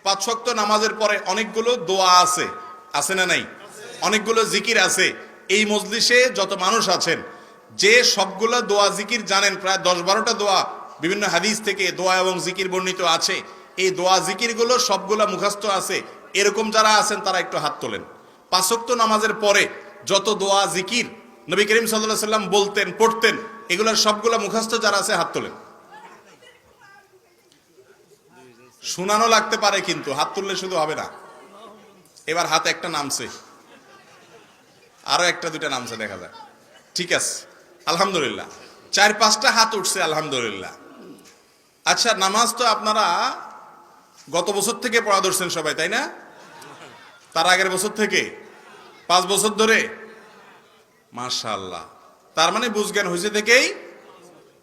পাঁচ ওয়াক্ত নামাজের পরে অনেকগুলো দোয়া আছে, আছে না নাই? অনেকগুলো জিকির আছে। এই মজলিসে যত মানুষ আছেন, যে সবগুলো দোয়া জিকির জানেন, প্রায় 10-12টা দোয়া বিভিন্ন হাদিস থেকে দোয়া এবং জিকির বর্ণিত আছে, এই দোয়া জিকিরগুলো সবগুলা মুখস্থ আছে, এরকম যারা আছেন তারা একটু হাত তোলেন। পাঁচ ওয়াক্ত নামাজের পরে যত দোয়া জিকির নবী করিম সাল্লাল্লাহু আলাইহি সাল্লাম বলতেন, পড়তেন, এগুলোর সবগুলা মুখস্থ যারা আছে হাত তোলেন। শোনানো লাগতে পারে, কিন্তু হাত তুললে শুধু হবে না। এবার হাত একটা নামছে, আরো একটা দুটা নামছে, দেখা যায়। ঠিক আছে, আলহামদুলিল্লাহ, 4-5টা হাত উঠছে, আলহামদুলিল্লাহ। আচ্ছা, নামাজ তো আপনারা গত বছর থেকে পড়া ধরছেন সবাই, তাই না? তার আগের বছর থেকে 5 বছর ধরে, মাশাআল্লাহ। তার মানে বুঝজ্ঞান হয়েছে থেকেই,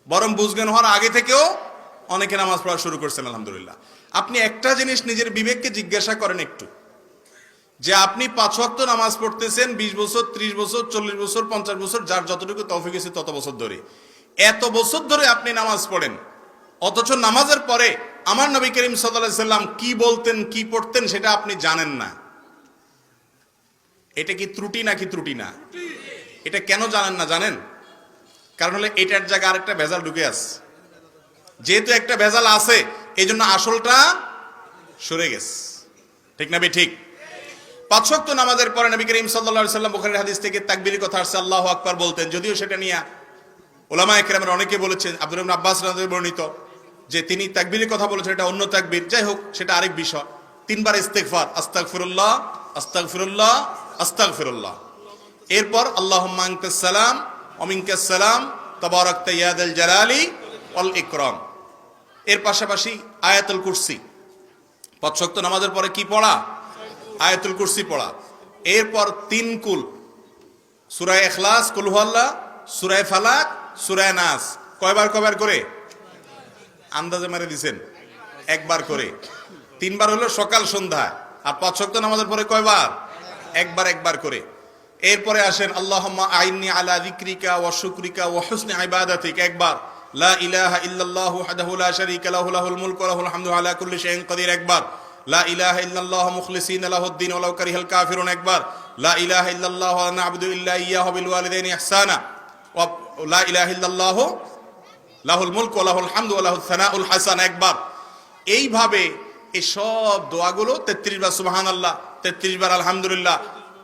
বরং বুঝজ্ঞান হওয়ার আগে থেকেও অনেকে নামাজ পড়া শুরু করছেন, আলহামদুলিল্লাহ। আপনি একটা জিনিস নিজের বিবেককে জিজ্ঞাসা করেন একটু, যে আপনি 5 ওয়াক্ত নামাজ পড়তেছেন 20 বছর, 30 বছর, 40 বছর, 50 বছর, যার যতটুকু তৌফিক আছে তত বছর ধরে, এত বছর ধরে আপনি নামাজ পড়েন, অথচ নামাজের পরে আমার নবী করিম সাল্লাল্লাহু আলাইহি সাল্লাম কি বলতেন, কি পড়তেন সেটা আপনি জানেন না। এটা কি ত্রুটি নাকি ত্রুটি না? এটা কেন জানেন না জানেন? কারণ হলে এটার জায়গায় আরেকটা ভেজাল ঢুকে আছে। যেহেতু একটা ভেজাল আছে, এই জন্য আসলটা সরে গেছে। ঠিক না? ঠিক। 5 ওয়াক্ত নামাজের পরে নবী করিম সাল্লাল্লাহু আলাইহি সাল্লাম বুখারীর হাদিস থেকে তাকবীরের কথা আসছে, আল্লাহু আকবার বলতেন। যদিও সেটা নিয়ে উলামায়ে কেরামের অনেকে বলেছেন, আব্দুল্লাহ ইবনে আব্বাস রাদিয়াল্লাহু আনহু বর্ণিত যে তিনি তাকবীরের কথা বলেছেন, এটা অন্য তাকবীর। যাই হোক, সেটা আরেক বিষয়। 3 বার ইস্তিগফার, আস্তাগফিরুল্লাহ, আস্তাগফিরুল্লাহ, আস্তাগফিরুল্লাহ। এরপর আল্লাহুম্মা আনতাস সালাম ওয়া মিনকাস সালাম তাবারাকতা ইয়া যাল জালালি ওয়াল ইকরাম। এর পাশাপাশি আয়াতুল কুরসি। 5 ওয়াক্ত নামাজের পরে কি পড়া? আয়াতুল কুরসি পড়া। এরপর 3 কুল, সূরা ইখলাস, কুল হুয়াল্লাহ, সূরা ফালাক, সূরা নাস। কয়বার করে? আন্দাজে মেরে দিবেন, একবার করে। 3 বার হলো সকাল সন্ধ্যা। আর 5 ওয়াক্ত নামাজের পরে কয়বার? একবার করে। এরপরে আসেন আল্লাহুম্মা আইন্নি আলা যিকরিকা ওয়া শুকরিকা ওয়া হুসনি ইবাদাতিক, একবার। লা ইলাহা ইল্লাল্লাহু ওয়াহদাহু লা শারীকা লাহু লাহুল মুলকু ওয়া লাহুল হামদু আলা কুল্লি শাইইন কাদির, একবার। লা ইলাহা ইল্লাল্লাহু মুখলিসিনা লাহুদ-দ্বীন ওয়ালাউ কারিহাল কাফিরুন, একবার। লা ইলাহা ইল্লাল্লাহু ওয়া না'বুদু ইল্লা ইয়্যাহু বিল ওয়ালিদাইনি ইহসানা ওয়া লা ইলাহা ইল্লাল্লাহু লাহুল মুলকু ওয়া লাহুল হামদু ওয়া লাহুস সানাউল হাসান, একবার। এইভাবে এই সব দোয়াগুলো 33 বার সুবহানাল্লাহ, 33 বার আলহামদুলিল্লাহ,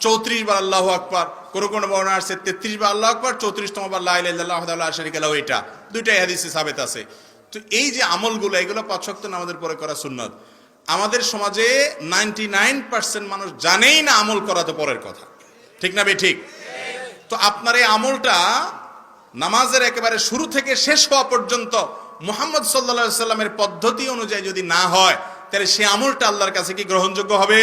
34 বার আল্লাহু আকবার। কোন বর্ণনা আছে 33 বার আল্লাহু আকবার, 34তম বার লা ইলাহা ইল্লাল্লাহু ওয়াহদাহু লা শারীকা লাহু। এটা দুইটাই হাদিসে সাবিত আছে। তো এই যে আমলগুলো, এগুলো 5 ওয়াক্ত নামাজের পরে করা সুন্নাত। আমাদের সমাজে 99% মানুষ জানেই না আমল করা তো পরের কথা। ঠিক না? ঠিক। তো আপনার এই আমলটা নামাজের একেবারে শুরু থেকে শেষ হওয়া পর্যন্ত মুহাম্মদ সাল্লাল্লাহু আলাইহি সাল্লামের পদ্ধতি অনুযায়ী যদি না হয়, তাহলে সে আমলটা আল্লাহর কাছে কি গ্রহণযোগ্য হবে?